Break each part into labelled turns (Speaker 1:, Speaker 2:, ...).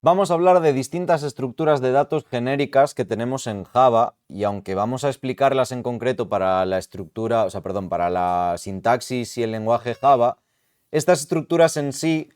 Speaker 1: Vamos a hablar de distintas estructuras de datos genéricas que tenemos en Java y aunque vamos a explicarlas en concreto para la estructura, para la sintaxis y el lenguaje Java, estas estructuras en sí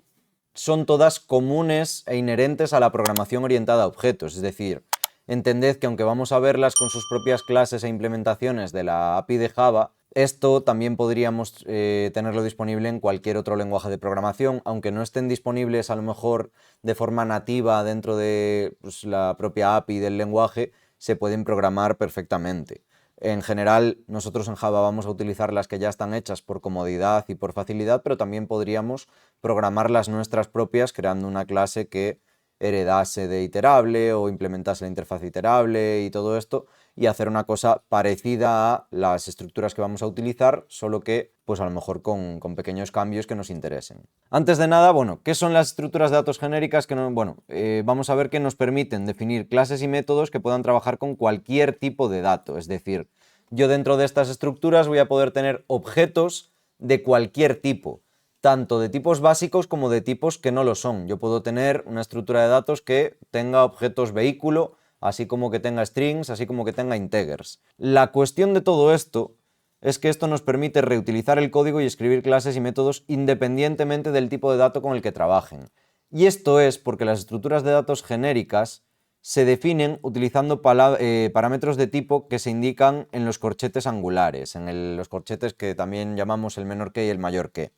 Speaker 1: son todas comunes e inherentes a la programación orientada a objetos, es decir, entended que aunque vamos a verlas con sus propias clases e implementaciones de la API de Java, esto también podríamos tenerlo disponible en cualquier otro lenguaje de programación, aunque no estén disponibles a lo mejor de forma nativa dentro de la propia API del lenguaje, se pueden programar perfectamente. En general, nosotros en Java vamos a utilizar las que ya están hechas por comodidad y por facilidad, pero también podríamos programar las nuestras propias creando una clase que heredase de iterable o implementase la interfaz iterable y todo esto, y hacer una cosa parecida a las estructuras que vamos a utilizar, solo que pues a lo mejor con pequeños cambios que nos interesen. Antes de nada, ¿qué son las estructuras de datos genéricas? Vamos a ver que nos permiten definir clases y métodos que puedan trabajar con cualquier tipo de dato, es decir, yo dentro de estas estructuras voy a poder tener objetos de cualquier tipo, tanto de tipos básicos como de tipos que no lo son. Yo puedo tener una estructura de datos que tenga objetos vehículo, así como que tenga strings, así como que tenga integers. La cuestión de todo esto es que esto nos permite reutilizar el código y escribir clases y métodos independientemente del tipo de dato con el que trabajen. Y esto es porque las estructuras de datos genéricas se definen utilizando parámetros de tipo que se indican en los corchetes angulares, en los corchetes que también llamamos el menor que y el mayor que.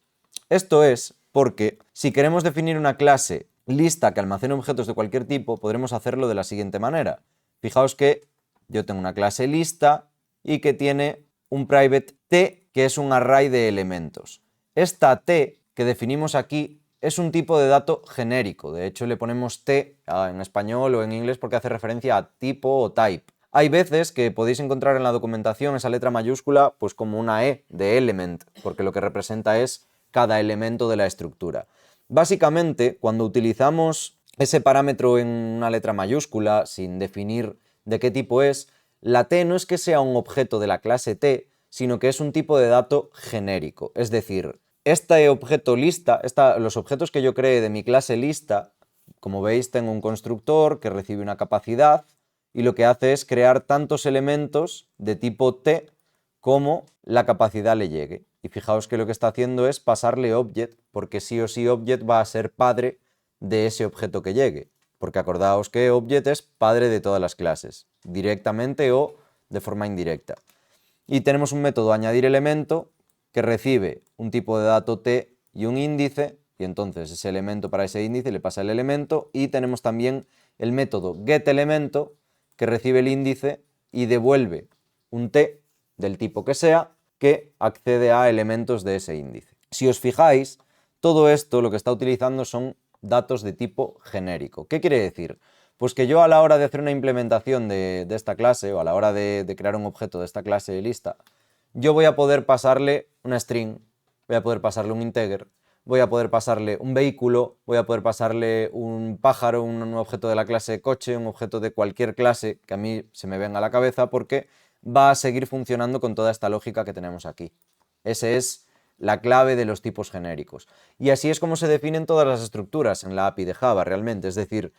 Speaker 1: Esto es porque si queremos definir una clase lista que almacene objetos de cualquier tipo, podremos hacerlo de la siguiente manera. Fijaos que yo tengo una clase lista y que tiene un private t, que es un array de elementos. Esta t que definimos aquí es un tipo de dato genérico. De hecho, le ponemos t en español o en inglés porque hace referencia a tipo o type. Hay veces que podéis encontrar en la documentación esa letra mayúscula pues como una e de element, porque lo que representa es cada elemento de la estructura. Básicamente, cuando utilizamos ese parámetro en una letra mayúscula sin definir de qué tipo es, la t no es que sea un objeto de la clase t, sino que es un tipo de dato genérico. Es decir, este objeto lista, los objetos que yo cree de mi clase lista, como veis, tengo un constructor que recibe una capacidad y lo que hace es crear tantos elementos de tipo t como la capacidad le llegue. Y fijaos que lo que está haciendo es pasarle object, porque sí o sí object va a ser padre de ese objeto que llegue. Porque acordaos que object es padre de todas las clases, directamente o de forma indirecta. Y tenemos un método añadir elemento que recibe un tipo de dato t y un índice, y entonces ese elemento para ese índice le pasa el elemento, y tenemos también el método getElemento que recibe el índice y devuelve un t del tipo que sea que accede a elementos de ese índice. Si os fijáis, todo esto lo que está utilizando son datos de tipo genérico. ¿Qué quiere decir? Pues que yo a la hora de hacer una implementación de esta clase o a la hora de crear un objeto de esta clase de lista, yo voy a poder pasarle una string, voy a poder pasarle un integer, voy a poder pasarle un vehículo, voy a poder pasarle un pájaro, un objeto de la clase coche, un objeto de cualquier clase que a mí se me venga a la cabeza porque va a seguir funcionando con toda esta lógica que tenemos aquí. Esa es la clave de los tipos genéricos. Y así es como se definen todas las estructuras en la API de Java realmente. Es decir,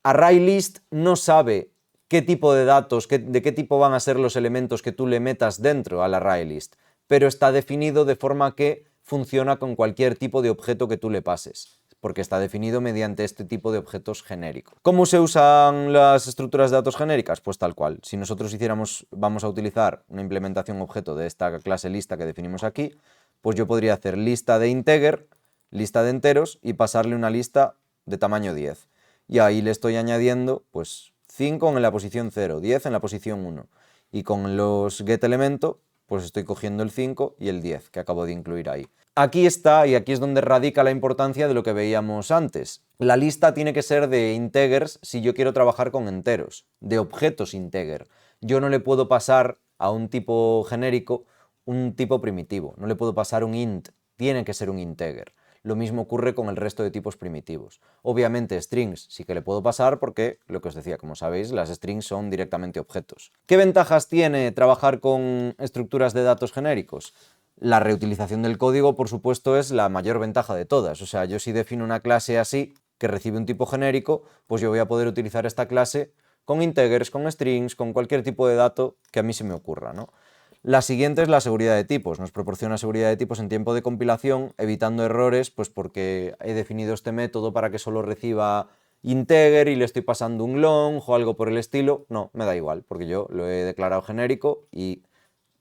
Speaker 1: ArrayList no sabe qué tipo de datos, de qué tipo van a ser los elementos que tú le metas dentro al ArrayList, pero está definido de forma que funciona con cualquier tipo de objeto que tú le pases, porque está definido mediante este tipo de objetos genéricos. ¿Cómo se usan las estructuras de datos genéricas? Pues tal cual. Si nosotros vamos a utilizar una implementación objeto de esta clase lista que definimos aquí, pues yo podría hacer lista de integer, lista de enteros y pasarle una lista de tamaño 10. Y ahí le estoy añadiendo pues 5 en la posición 0, 10 en la posición 1. Y con los getElemento pues estoy cogiendo el 5 y el 10 que acabo de incluir ahí. Aquí está, y aquí es donde radica la importancia de lo que veíamos antes. La lista tiene que ser de integers si yo quiero trabajar con enteros, de objetos integer. Yo no le puedo pasar a un tipo genérico un tipo primitivo, no le puedo pasar un int, tiene que ser un integer. Lo mismo ocurre con el resto de tipos primitivos. Obviamente strings sí que le puedo pasar porque, lo que os decía, como sabéis, las strings son directamente objetos. ¿Qué ventajas tiene trabajar con estructuras de datos genéricos? La reutilización del código, por supuesto, es la mayor ventaja de todas. O sea, yo si defino una clase así, que recibe un tipo genérico, pues yo voy a poder utilizar esta clase con integers, con strings, con cualquier tipo de dato que a mí se me ocurra, ¿no? La siguiente es la seguridad de tipos. Nos proporciona seguridad de tipos en tiempo de compilación, evitando errores, pues porque he definido este método para que solo reciba integer y le estoy pasando un long o algo por el estilo. No, me da igual, porque yo lo he declarado genérico y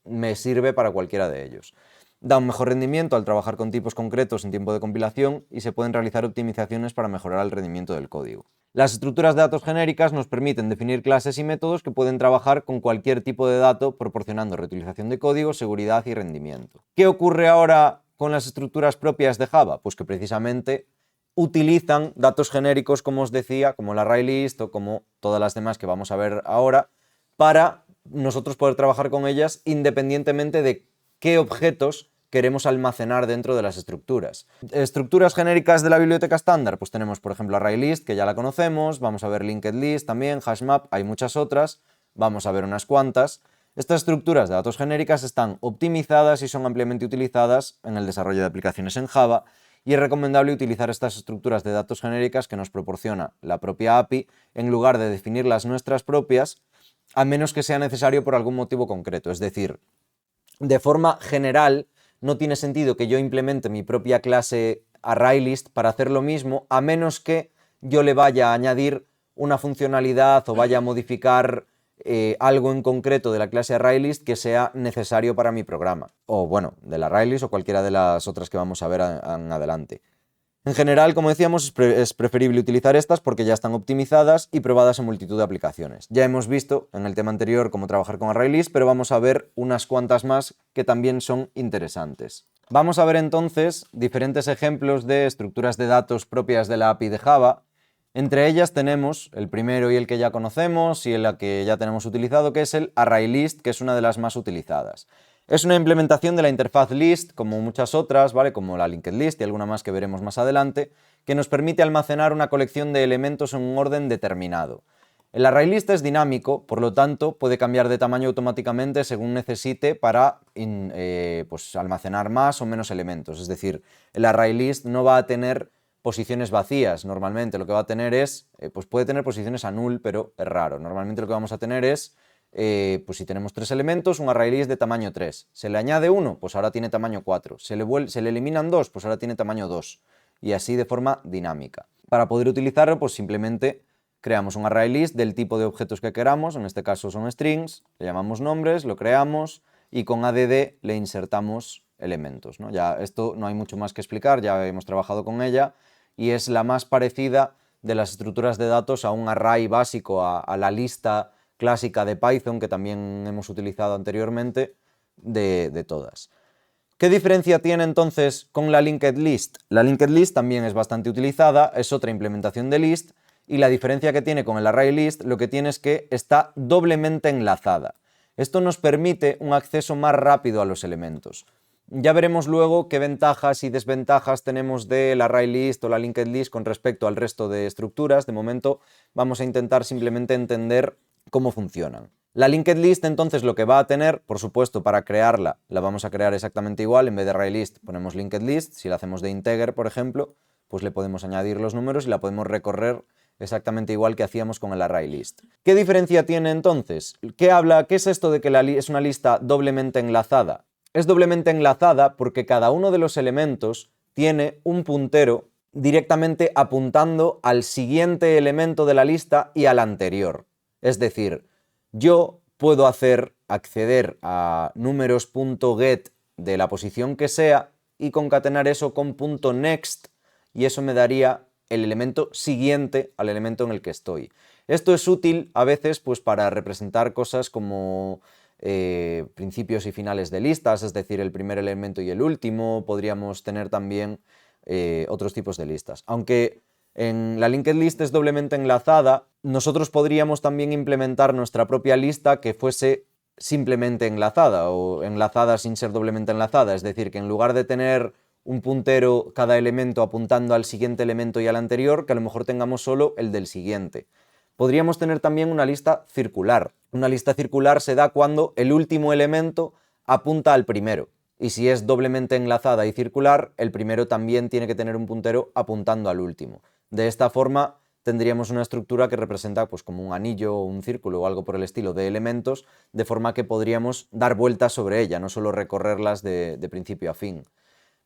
Speaker 1: me sirve para cualquiera de ellos. Da un mejor rendimiento al trabajar con tipos concretos en tiempo de compilación y se pueden realizar optimizaciones para mejorar el rendimiento del código. Las estructuras de datos genéricas nos permiten definir clases y métodos que pueden trabajar con cualquier tipo de dato, proporcionando reutilización de código, seguridad y rendimiento. ¿Qué ocurre ahora con las estructuras propias de Java? Pues que precisamente utilizan datos genéricos, como os decía, como el ArrayList o como todas las demás que vamos a ver ahora, para nosotros poder trabajar con ellas independientemente de qué objetos queremos almacenar dentro de las estructuras. Estructuras genéricas de la biblioteca estándar, pues tenemos por ejemplo ArrayList, que ya la conocemos, vamos a ver LinkedList también, HashMap, hay muchas otras, vamos a ver unas cuantas. Estas estructuras de datos genéricas están optimizadas y son ampliamente utilizadas en el desarrollo de aplicaciones en Java, y es recomendable utilizar estas estructuras de datos genéricas que nos proporciona la propia API en lugar de definir las nuestras propias, a menos que sea necesario por algún motivo concreto. Es decir, de forma general, no tiene sentido que yo implemente mi propia clase ArrayList para hacer lo mismo, a menos que yo le vaya a añadir una funcionalidad o vaya a modificar algo en concreto de la clase ArrayList que sea necesario para mi programa. O bueno, de la ArrayList o cualquiera de las otras que vamos a ver en adelante. En general, como decíamos, es preferible utilizar estas porque ya están optimizadas y probadas en multitud de aplicaciones. Ya hemos visto en el tema anterior cómo trabajar con ArrayList, pero vamos a ver unas cuantas más que también son interesantes. Vamos a ver entonces diferentes ejemplos de estructuras de datos propias de la API de Java. Entre ellas tenemos el primero y el que ya conocemos y el que ya tenemos utilizado, que es el ArrayList, que es una de las más utilizadas. Es una implementación de la interfaz list, como muchas otras, ¿vale? Como la linked list y alguna más que veremos más adelante, que nos permite almacenar una colección de elementos en un orden determinado. El ArrayList es dinámico, por lo tanto puede cambiar de tamaño automáticamente según necesite para pues, almacenar más o menos elementos. Es decir, el ArrayList no va a tener posiciones vacías. Normalmente lo que va a tener es, pues puede tener posiciones a null, pero es raro. Normalmente lo que vamos a tener es pues si tenemos 3 elementos, un ArrayList de tamaño 3. Se le añade 1, pues ahora tiene tamaño 4. Se le eliminan 2, pues ahora tiene tamaño 2. Y así de forma dinámica. Para poder utilizarlo, pues simplemente creamos un ArrayList del tipo de objetos que queramos, en este caso son strings, le llamamos nombres, lo creamos y con add le insertamos elementos, ¿no? Ya esto no hay mucho más que explicar, ya hemos trabajado con ella y es la más parecida de las estructuras de datos a un array básico, a la lista clásica de Python que también hemos utilizado anteriormente de todas. ¿Qué diferencia tiene entonces con la linked list? La linked list también es bastante utilizada, es otra implementación de list y la diferencia que tiene con el ArrayList lo que tiene es que está doblemente enlazada. Esto nos permite un acceso más rápido a los elementos. Ya veremos luego qué ventajas y desventajas tenemos del ArrayList o la linked list con respecto al resto de estructuras. De momento vamos a intentar simplemente entender cómo funcionan. La linked list entonces lo que va a tener, por supuesto, para crearla, la vamos a crear exactamente igual. En vez de ArrayList ponemos linked list. Si la hacemos de integer, por ejemplo, pues le podemos añadir los números y la podemos recorrer exactamente igual que hacíamos con el ArrayList. ¿Qué diferencia tiene entonces? ¿Qué es esto de que es una lista doblemente enlazada? Es doblemente enlazada porque cada uno de los elementos tiene un puntero directamente apuntando al siguiente elemento de la lista y al anterior. Es decir, yo puedo acceder a números.get de la posición que sea y concatenar eso con .next y eso me daría el elemento siguiente al elemento en el que estoy. Esto es útil a veces pues, para representar cosas como principios y finales de listas, es decir, el primer elemento y el último. Podríamos tener también otros tipos de listas. Aunque en la linked list es doblemente enlazada, nosotros podríamos también implementar nuestra propia lista que fuese simplemente enlazada o enlazada sin ser doblemente enlazada. Es decir, que en lugar de tener un puntero cada elemento apuntando al siguiente elemento y al anterior, que a lo mejor tengamos solo el del siguiente. Podríamos tener también una lista circular. Una lista circular se da cuando el último elemento apunta al primero. Y si es doblemente enlazada y circular, el primero también tiene que tener un puntero apuntando al último. De esta forma tendríamos una estructura que representa pues como un anillo o un círculo o algo por el estilo de elementos, de forma que podríamos dar vueltas sobre ella, no solo recorrerlas de principio a fin.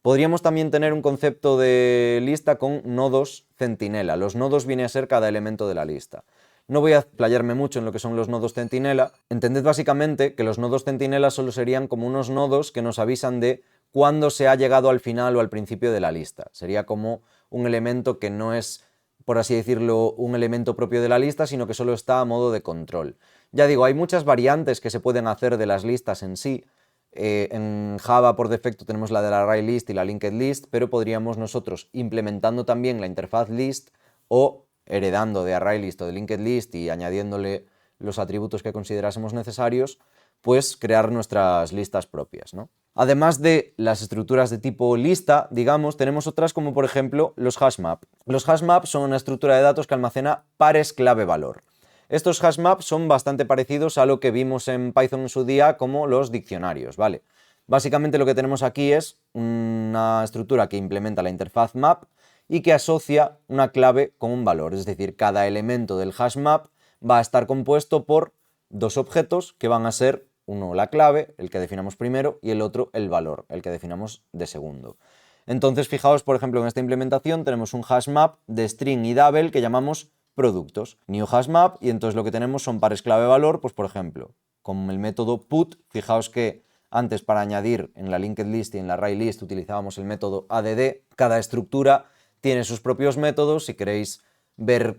Speaker 1: Podríamos también tener un concepto de lista con nodos centinela. Los nodos viene a ser cada elemento de la lista. No voy a explayarme mucho en lo que son los nodos centinela. Entended básicamente que los nodos centinela solo serían como unos nodos que nos avisan de cuándo se ha llegado al final o al principio de la lista. Sería como un elemento que no es, por así decirlo, un elemento propio de la lista, sino que solo está a modo de control. Ya digo, hay muchas variantes que se pueden hacer de las listas en sí. En Java por defecto tenemos la de la ArrayList y la linked list, pero podríamos nosotros, implementando también la interfaz list o heredando de ArrayList o de linked list y añadiéndole los atributos que considerásemos necesarios, pues crear nuestras listas propias, ¿no? Además de las estructuras de tipo lista, digamos, tenemos otras como por ejemplo los hashmap. Los hashmap son una estructura de datos que almacena pares clave-valor. Estos hashmaps son bastante parecidos a lo que vimos en Python en su día como los diccionarios, ¿vale? Básicamente lo que tenemos aquí es una estructura que implementa la interfaz map y que asocia una clave con un valor, es decir, cada elemento del hashmap va a estar compuesto por dos objetos que van a ser uno la clave, el que definamos primero, y el otro el valor, el que definamos de segundo. Entonces, fijaos, por ejemplo, en esta implementación tenemos un hashmap de string y double que llamamos productos, new hashmap, y entonces lo que tenemos son pares clave-valor, pues por ejemplo, con el método put, fijaos que antes para añadir en la linked list y en la ArrayList utilizábamos el método add, cada estructura tiene sus propios métodos. Si queréis ver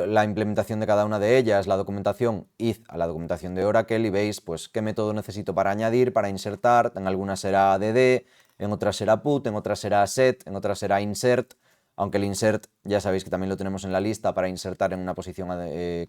Speaker 1: la implementación de cada una de ellas, la documentación, id a la documentación de Oracle y veis pues qué método necesito para añadir, para insertar. En algunas será add, en otras será put, en otras será set, en otras será insert, aunque el insert ya sabéis que también lo tenemos en la lista para insertar en una posición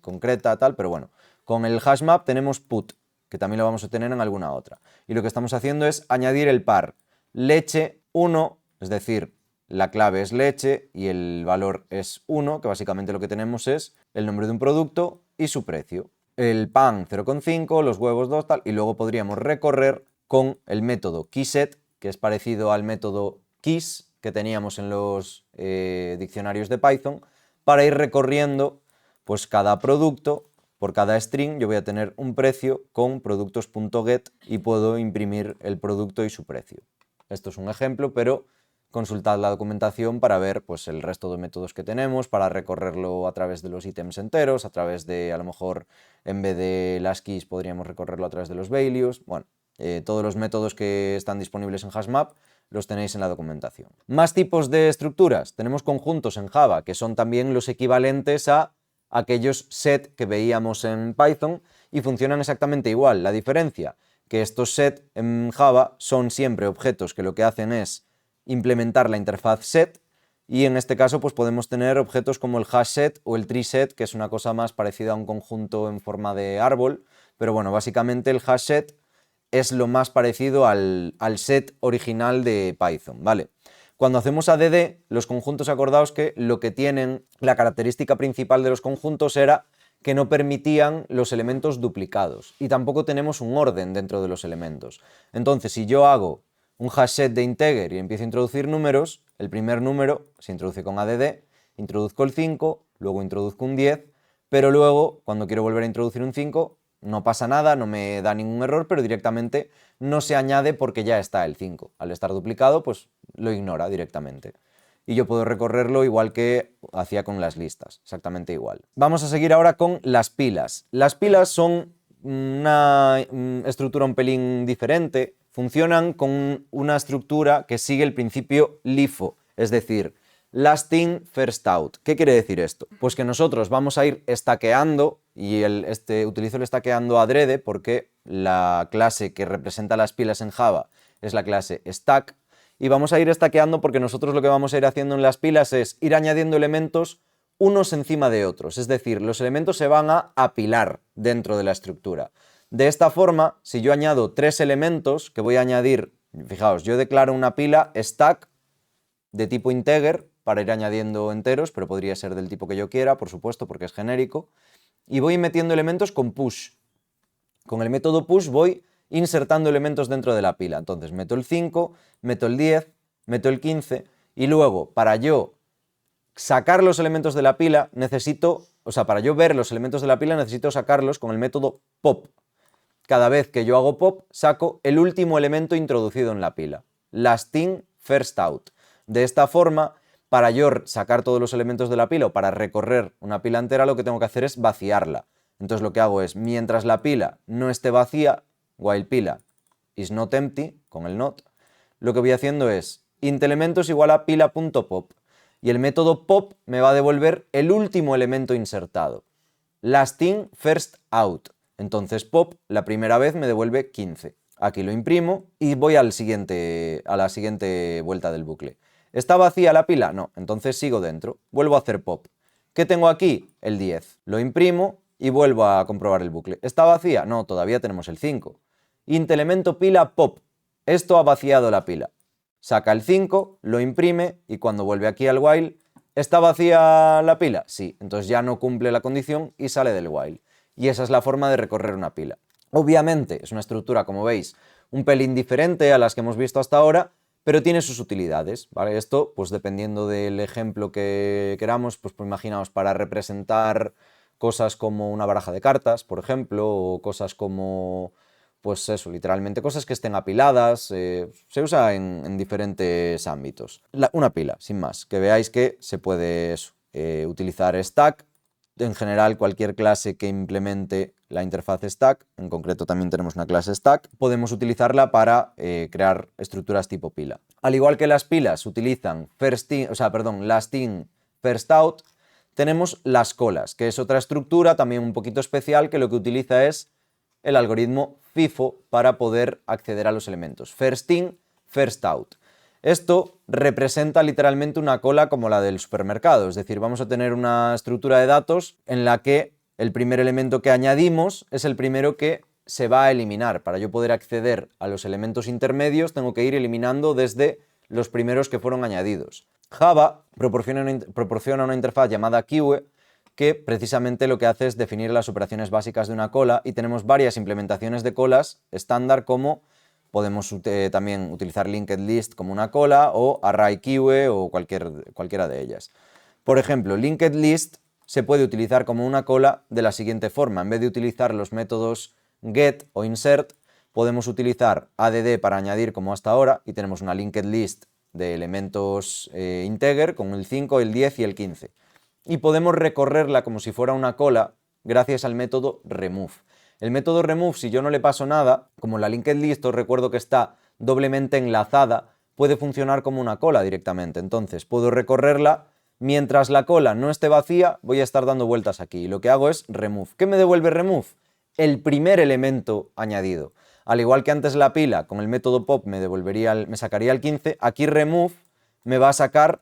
Speaker 1: concreta, tal, pero bueno, con el hashmap tenemos put, que también lo vamos a tener en alguna otra. Y lo que estamos haciendo es añadir el par leche 1, es decir, la clave es leche y el valor es 1, que básicamente lo que tenemos es el nombre de un producto y su precio. El pan 0,5, los huevos 2, tal, y luego podríamos recorrer con el método keyset, que es parecido al método keys que teníamos en los diccionarios de Python, para ir recorriendo pues cada producto. Por cada string yo voy a tener un precio con productos.get y puedo imprimir el producto y su precio. Esto es un ejemplo, pero consultad la documentación para ver pues, el resto de métodos que tenemos, para recorrerlo a través de los ítems enteros, a través de, a lo mejor, en vez de las keys podríamos recorrerlo a través de los values. Bueno, todos los métodos que están disponibles en hashmap los tenéis en la documentación. Más tipos de estructuras. Tenemos conjuntos en Java, que son también los equivalentes a aquellos set que veíamos en Python y funcionan exactamente igual. La diferencia, que estos set en Java son siempre objetos que lo que hacen es implementar la interfaz set, y en este caso pues podemos tener objetos como el hash set o el tree set, que es una cosa más parecida a un conjunto en forma de árbol, pero bueno, básicamente el hash set es lo más parecido al set original de Python, ¿vale? Cuando hacemos add, los conjuntos, acordaos que lo que tienen, la característica principal de los conjuntos era que no permitían los elementos duplicados y tampoco tenemos un orden dentro de los elementos. Entonces, si yo hago un hashset de integer y empiezo a introducir números, el primer número se introduce con add, introduzco el 5, luego introduzco un 10, pero luego, cuando quiero volver a introducir un 5, no pasa nada, no me da ningún error, pero directamente no se añade porque ya está el 5. Al estar duplicado, pues lo ignora directamente. Y yo puedo recorrerlo igual que hacía con las listas, exactamente igual. Vamos a seguir ahora con las pilas. Las pilas son una estructura un pelín diferente, funcionan con una estructura que sigue el principio LIFO, es decir, last in, first out. ¿Qué quiere decir esto? Pues que nosotros vamos a ir stackeando, y utilizo el stackeando adrede porque la clase que representa las pilas en Java es la clase stack, y vamos a ir stackeando porque nosotros lo que vamos a ir haciendo en las pilas es ir añadiendo elementos unos encima de otros, es decir, los elementos se van a apilar dentro de la estructura. De esta forma, si yo añado 3 elementos que voy a añadir, fijaos, yo declaro una pila stack de tipo integer para ir añadiendo enteros, pero podría ser del tipo que yo quiera, por supuesto, porque es genérico, y voy metiendo elementos con push. Con el método push voy insertando elementos dentro de la pila. Entonces meto el 5, meto el 10, meto el 15, y luego para yo sacar los elementos de la pila necesito, o sea, para yo ver los elementos de la pila necesito sacarlos con el método pop. Cada vez que yo hago pop, saco el último elemento introducido en la pila. Last in, first out. De esta forma, para yo sacar todos los elementos de la pila o para recorrer una pila entera, lo que tengo que hacer es vaciarla. Entonces lo que hago es, mientras la pila no esté vacía, while pila is not empty, con el not, lo que voy haciendo es int elementos igual a pila.pop. Y el método pop me va a devolver el último elemento insertado. Last in, first out. Entonces pop, la primera vez me devuelve 15. Aquí lo imprimo y voy a la siguiente vuelta del bucle. ¿Está vacía la pila? No, entonces sigo dentro. Vuelvo a hacer pop. ¿Qué tengo aquí? El 10. Lo imprimo y vuelvo a comprobar el bucle. ¿Está vacía? No, todavía tenemos el 5. Int elemento pila pop. Esto ha vaciado la pila. Saca el 5, lo imprime y cuando vuelve aquí al while, ¿está vacía la pila? Sí, entonces ya no cumple la condición y sale del while. Y esa es la forma de recorrer una pila. Obviamente es una estructura, como veis, un pelín diferente a las que hemos visto hasta ahora, pero tiene sus utilidades, ¿vale? Esto, pues dependiendo del ejemplo que queramos, pues imaginaos, para representar cosas como una baraja de cartas, por ejemplo, o cosas como, pues eso, literalmente cosas que estén apiladas, se usa en diferentes ámbitos. Una pila, sin más, que veáis que se puede utilizar stack. En general, cualquier clase que implemente la interfaz stack, en concreto también tenemos una clase stack, podemos utilizarla para crear estructuras tipo pila. Al igual que las pilas utilizan last in, first out, tenemos las colas, que es otra estructura también un poquito especial que lo que utiliza es el algoritmo FIFO para poder acceder a los elementos. First in, first out. Esto representa literalmente una cola como la del supermercado, es decir, vamos a tener una estructura de datos en la que el primer elemento que añadimos es el primero que se va a eliminar. Para yo poder acceder a los elementos intermedios tengo que ir eliminando desde los primeros que fueron añadidos. Java proporciona una interfaz llamada Queue que precisamente lo que hace es definir las operaciones básicas de una cola y tenemos varias implementaciones de colas estándar como podemos también utilizar linked list como una cola o array queue o cualquiera de ellas. Por ejemplo, linked list se puede utilizar como una cola de la siguiente forma. En vez de utilizar los métodos get o insert, podemos utilizar add para añadir como hasta ahora y tenemos una linked list de elementos integer con el 5, el 10 y el 15. Y podemos recorrerla como si fuera una cola gracias al método remove. El método remove, si yo no le paso nada, como la linked list os recuerdo que está doblemente enlazada, puede funcionar como una cola directamente. Entonces puedo recorrerla, mientras la cola no esté vacía, voy a estar dando vueltas aquí. Y lo que hago es remove. ¿Qué me devuelve remove? El primer elemento añadido. Al igual que antes la pila, con el método pop me sacaría el 15, aquí remove me va a sacar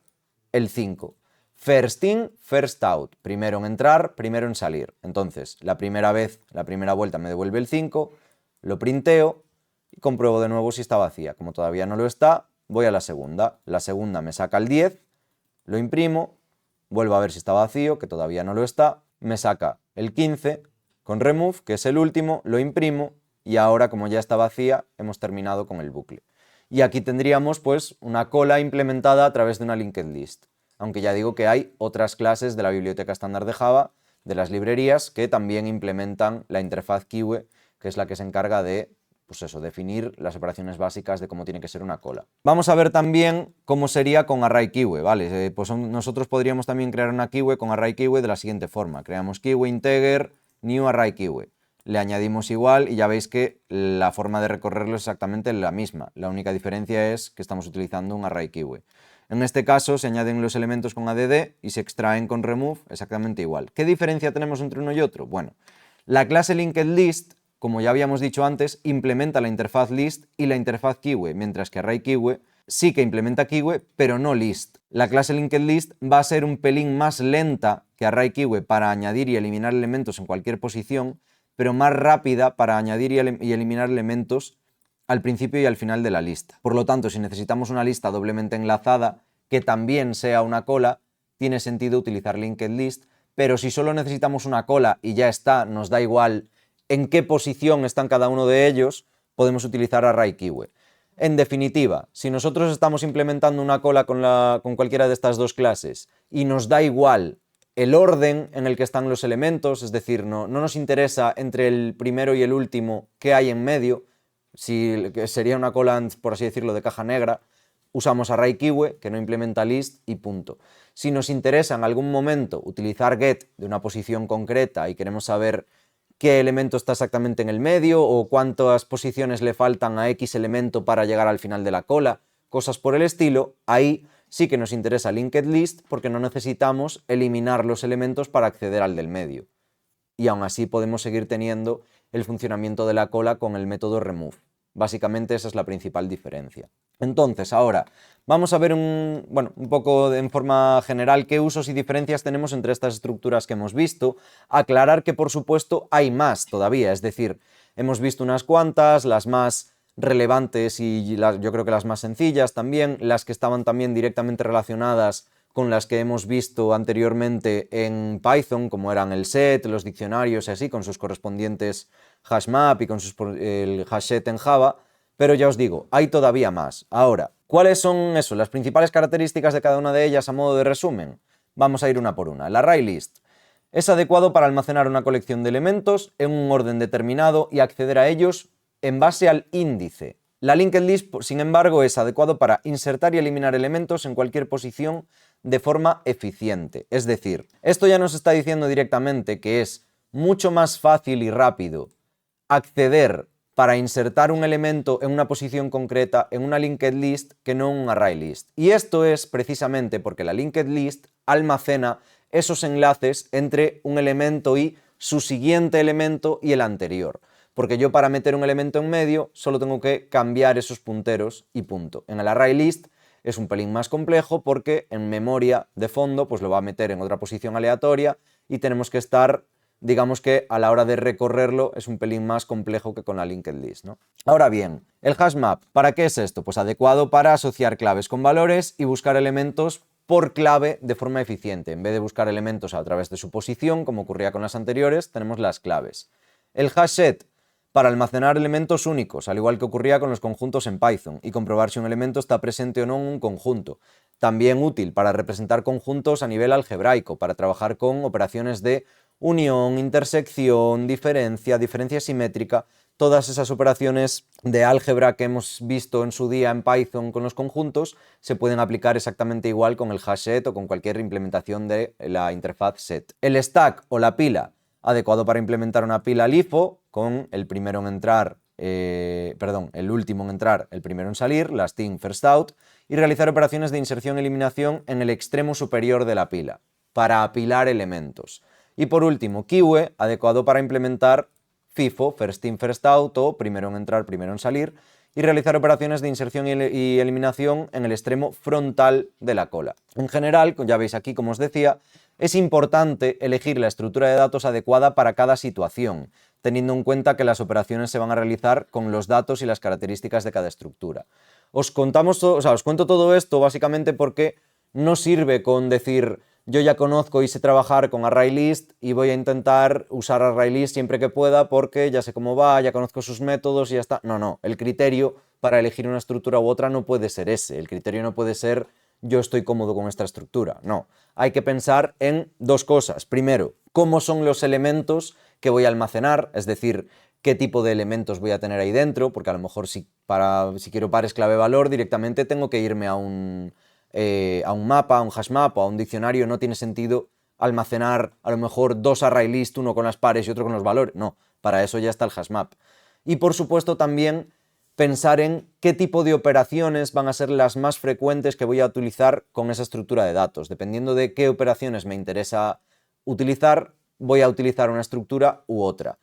Speaker 1: el 5. First in, first out. Primero en entrar, primero en salir. Entonces, la primera vuelta me devuelve el 5, lo printeo y compruebo de nuevo si está vacía. Como todavía no lo está, voy a la segunda. La segunda me saca el 10, lo imprimo, vuelvo a ver si está vacío, que todavía no lo está, me saca el 15 con remove, que es el último, lo imprimo y ahora, como ya está vacía, hemos terminado con el bucle. Y aquí tendríamos pues una cola implementada a través de una linked list. Aunque ya digo que hay otras clases de la biblioteca estándar de Java, de las librerías, que también implementan la interfaz Queue, que es la que se encarga de, pues eso, definir las operaciones básicas de cómo tiene que ser una cola. Vamos a ver también cómo sería con array Queue, ¿vale? Pues nosotros podríamos también crear una Queue con array Queue de la siguiente forma. Creamos Queue integer new array Queue. Le añadimos igual y ya veis que la forma de recorrerlo es exactamente la misma. La única diferencia es que estamos utilizando un array Queue. En este caso se añaden los elementos con add y se extraen con remove exactamente igual. ¿Qué diferencia tenemos entre uno y otro? Bueno, la clase linked list, como ya habíamos dicho antes, implementa la interfaz list y la interfaz Queue, mientras que array Queue sí que implementa Queue, pero no list. La clase linked list va a ser un pelín más lenta que array Queue para añadir y eliminar elementos en cualquier posición, pero más rápida para añadir y eliminar elementos al principio y al final de la lista. Por lo tanto, si necesitamos una lista doblemente enlazada que también sea una cola, tiene sentido utilizar linked list, pero si solo necesitamos una cola y ya está, nos da igual en qué posición están cada uno de ellos, podemos utilizar array Queue. En definitiva, si nosotros estamos implementando una cola con cualquiera de estas dos clases y nos da igual el orden en el que están los elementos, es decir, no nos interesa entre el primero y el último qué hay en medio, si sería una cola, por así decirlo, de caja negra, usamos array keyway, que no implementa list, y punto. Si nos interesa en algún momento utilizar get de una posición concreta y queremos saber qué elemento está exactamente en el medio o cuántas posiciones le faltan a X elemento para llegar al final de la cola, cosas por el estilo, ahí sí que nos interesa linked list porque no necesitamos eliminar los elementos para acceder al del medio. Y aún así podemos seguir teniendo el funcionamiento de la cola con el método remove. Básicamente esa es la principal diferencia. Entonces, ahora vamos a ver un poco en forma general qué usos y diferencias tenemos entre estas estructuras que hemos visto. Aclarar que, por supuesto, hay más todavía, es decir, hemos visto unas cuantas, las más relevantes y yo creo que las más sencillas también, las que estaban también directamente relacionadas con las que hemos visto anteriormente en Python, como eran el set, los diccionarios y así, con sus correspondientes hashmap y con el hashset en Java, pero ya os digo, hay todavía más. Ahora, ¿cuáles son las principales características de cada una de ellas a modo de resumen? Vamos a ir una por una. El array list es adecuado para almacenar una colección de elementos en un orden determinado y acceder a ellos en base al índice. La linked list, sin embargo, es adecuado para insertar y eliminar elementos en cualquier posición de forma eficiente. Es decir, esto ya nos está diciendo directamente que es mucho más fácil y rápido acceder para insertar un elemento en una posición concreta en una linked list que no en un array list. Y esto es precisamente porque la linked list almacena esos enlaces entre un elemento y su siguiente elemento y el anterior. Porque yo para meter un elemento en medio solo tengo que cambiar esos punteros y punto. En el array list es un pelín más complejo porque en memoria de fondo pues lo va a meter en otra posición aleatoria y tenemos que estar, digamos que a la hora de recorrerlo es un pelín más complejo que con la linked list, ¿no? Ahora bien, el hashmap, ¿para qué es esto? Pues adecuado para asociar claves con valores y buscar elementos por clave de forma eficiente. En vez de buscar elementos a través de su posición, como ocurría con las anteriores, tenemos las claves. El hashset, para almacenar elementos únicos, al igual que ocurría con los conjuntos en Python, y comprobar si un elemento está presente o no en un conjunto. También útil para representar conjuntos a nivel algebraico, para trabajar con operaciones de unión, intersección, diferencia simétrica, todas esas operaciones de álgebra que hemos visto en su día en Python con los conjuntos se pueden aplicar exactamente igual con el hashset o con cualquier implementación de la interfaz set. El stack o la pila, adecuado para implementar una pila LIFO con el primero en entrar, el último en entrar, el primero en salir, last in, first out, y realizar operaciones de inserción-eliminación en el extremo superior de la pila, para apilar elementos. Y por último, Kiwe, adecuado para implementar FIFO, first in, first out, o primero en entrar, primero en salir, y realizar operaciones de inserción y eliminación en el extremo frontal de la cola. En general, ya veis aquí, como os decía, es importante elegir la estructura de datos adecuada para cada situación, teniendo en cuenta que las operaciones se van a realizar con los datos y las características de cada estructura. Os cuento todo esto básicamente porque no sirve con decir yo ya conozco y sé trabajar con ArrayList y voy a intentar usar ArrayList siempre que pueda porque ya sé cómo va, ya conozco sus métodos y ya está. No, el criterio para elegir una estructura u otra no puede ser ese. El criterio no puede ser yo estoy cómodo con esta estructura. No, hay que pensar en dos cosas. Primero, cómo son los elementos que voy a almacenar, es decir, qué tipo de elementos voy a tener ahí dentro, porque a lo mejor si quiero pares clave-valor directamente tengo que irme a un mapa, a un hashmap o a un diccionario. No tiene sentido almacenar a lo mejor dos ArrayList, uno con las pares y otro con los valores. No, para eso ya está el hashmap. Y por supuesto también pensar en qué tipo de operaciones van a ser las más frecuentes que voy a utilizar con esa estructura de datos. Dependiendo de qué operaciones me interesa utilizar, voy a utilizar una estructura u otra.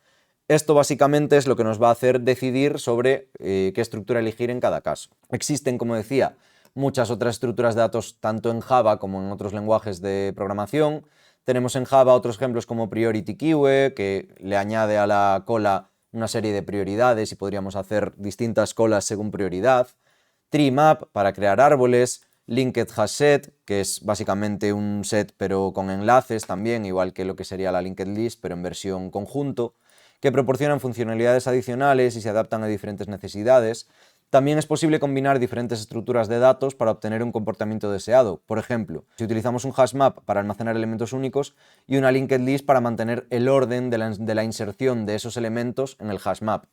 Speaker 1: Esto básicamente es lo que nos va a hacer decidir sobre qué estructura elegir en cada caso. Existen, como decía, muchas otras estructuras de datos tanto en Java como en otros lenguajes de programación. Tenemos en Java otros ejemplos como Priority Keyway, que le añade a la cola una serie de prioridades y podríamos hacer distintas colas según prioridad. TreeMap para crear árboles. Linked HashSet, que es básicamente un set pero con enlaces también, igual que lo que sería la linked list, pero en versión conjunto, que proporcionan funcionalidades adicionales y se adaptan a diferentes necesidades. También es posible combinar diferentes estructuras de datos para obtener un comportamiento deseado. Por ejemplo, si utilizamos un hash map para almacenar elementos únicos y una linked list para mantener el orden de la inserción de esos elementos en el hash map.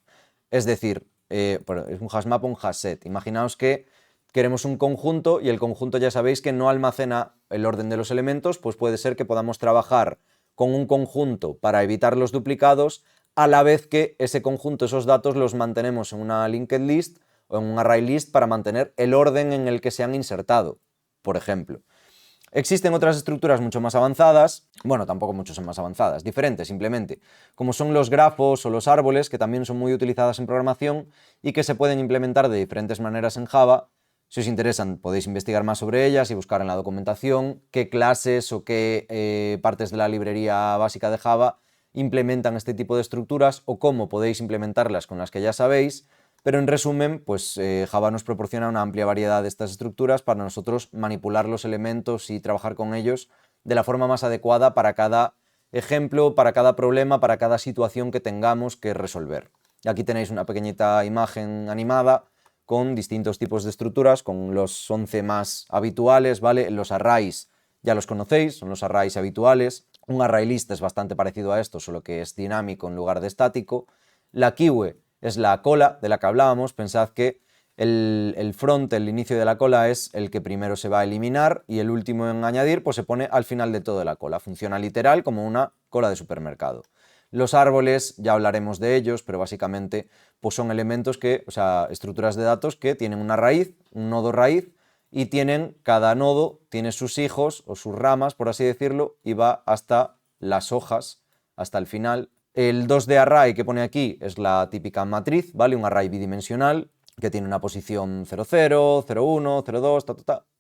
Speaker 1: Es decir, es un hash map o un hash set. Imaginaos que queremos un conjunto y el conjunto ya sabéis que no almacena el orden de los elementos, pues puede ser que podamos trabajar con un conjunto para evitar los duplicados, a la vez que ese conjunto, esos datos los mantenemos en una linked list o en un array list para mantener el orden en el que se han insertado, por ejemplo. Existen otras estructuras mucho más avanzadas, bueno, tampoco mucho son más avanzadas, diferentes simplemente, como son los grafos o los árboles, que también son muy utilizadas en programación y que se pueden implementar de diferentes maneras en Java. Si os interesan, podéis investigar más sobre ellas y buscar en la documentación qué clases o qué partes de la librería básica de Java implementan este tipo de estructuras o cómo podéis implementarlas con las que ya sabéis. Pero en resumen, pues Java nos proporciona una amplia variedad de estas estructuras para nosotros manipular los elementos y trabajar con ellos de la forma más adecuada para cada ejemplo, para cada problema, para cada situación que tengamos que resolver. Aquí tenéis una pequeñita imagen animada con distintos tipos de estructuras, con los 11 más habituales, ¿vale? Los arrays ya los conocéis, son los arrays habituales. Un array list es bastante parecido a esto, solo que es dinámico en lugar de estático. La keyword es la cola de la que hablábamos. Pensad que el front, el inicio de la cola, es el que primero se va a eliminar y el último en añadir pues se pone al final de toda la cola. Funciona literal como una cola de supermercado. Los árboles, ya hablaremos de ellos, pero básicamente pues son elementos que, o sea, estructuras de datos que tienen una raíz, un nodo raíz, y cada nodo tiene sus hijos o sus ramas, por así decirlo, y va hasta las hojas, hasta el final. El 2D array que pone aquí es la típica matriz, ¿vale? Un array bidimensional que tiene una posición 0, 0, 0, 1, 0, 2,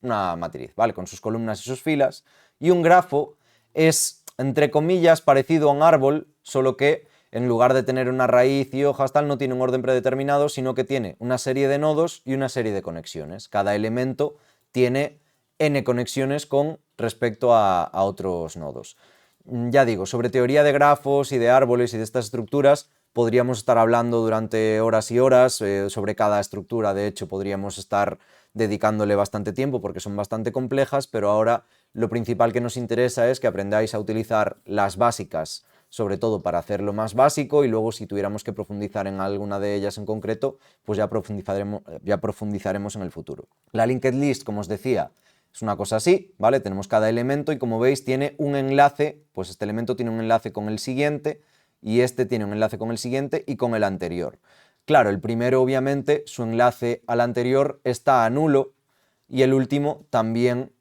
Speaker 1: una matriz, ¿vale? Con sus columnas y sus filas. Y un grafo es, entre comillas, parecido a un árbol, solo que en lugar de tener una raíz y hojas tal, no tiene un orden predeterminado, sino que tiene una serie de nodos y una serie de conexiones. Cada elemento tiene n conexiones con respecto a otros nodos. Ya digo, sobre teoría de grafos y de árboles y de estas estructuras podríamos estar hablando durante horas y horas, sobre cada estructura de hecho podríamos estar dedicándole bastante tiempo porque son bastante complejas, pero ahora lo principal que nos interesa es que aprendáis a utilizar las básicas, sobre todo para hacer lo más básico, y luego si tuviéramos que profundizar en alguna de ellas en concreto, pues ya profundizaremos en el futuro. La linked list, como os decía, es una cosa así, ¿vale? Tenemos cada elemento y como veis tiene un enlace, pues este elemento tiene un enlace con el siguiente y este tiene un enlace con el siguiente y con el anterior. Claro, el primero obviamente su enlace al anterior está a nulo y el último también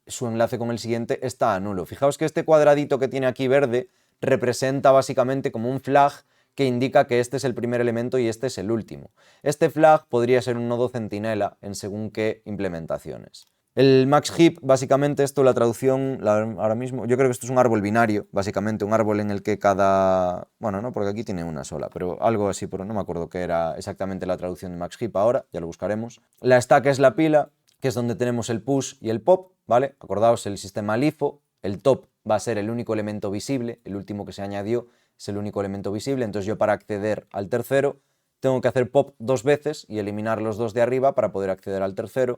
Speaker 1: su enlace con el siguiente está a nulo. Fijaos que este cuadradito que tiene aquí verde representa básicamente como un flag que indica que este es el primer elemento y este es el último. Este flag podría ser un nodo centinela en según qué implementaciones. El max heap, básicamente esto, la traducción, ahora mismo, yo creo que esto es un árbol binario, básicamente un árbol en el que bueno, no, porque aquí tiene una sola, pero algo así, pero no me acuerdo qué era exactamente la traducción de max heap ahora, ya lo buscaremos. La stack es la pila, que es donde tenemos el push y el pop, ¿vale? Acordaos el sistema LIFO, el top va a ser el único elemento visible, el último que se añadió es el único elemento visible, entonces yo para acceder al tercero tengo que hacer pop 2 veces y eliminar los 2 de arriba para poder acceder al tercero.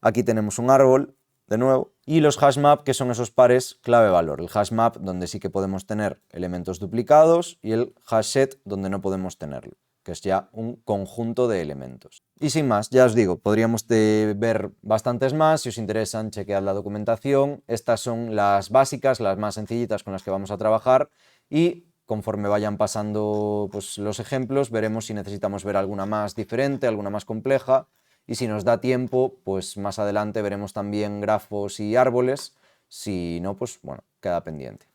Speaker 1: Aquí tenemos un árbol, de nuevo, y los hashmap, que son esos pares clave-valor. El hashmap, donde sí que podemos tener elementos duplicados, y el hashset, donde no podemos tenerlo, que es ya un conjunto de elementos. Y sin más, ya os digo, podríamos ver bastantes más. Si os interesan, chequead la documentación. Estas son las básicas, las más sencillitas con las que vamos a trabajar, y conforme vayan pasando pues, los ejemplos, veremos si necesitamos ver alguna más diferente, alguna más compleja. Y si nos da tiempo, pues más adelante veremos también grafos y árboles. Si no, pues bueno, queda pendiente.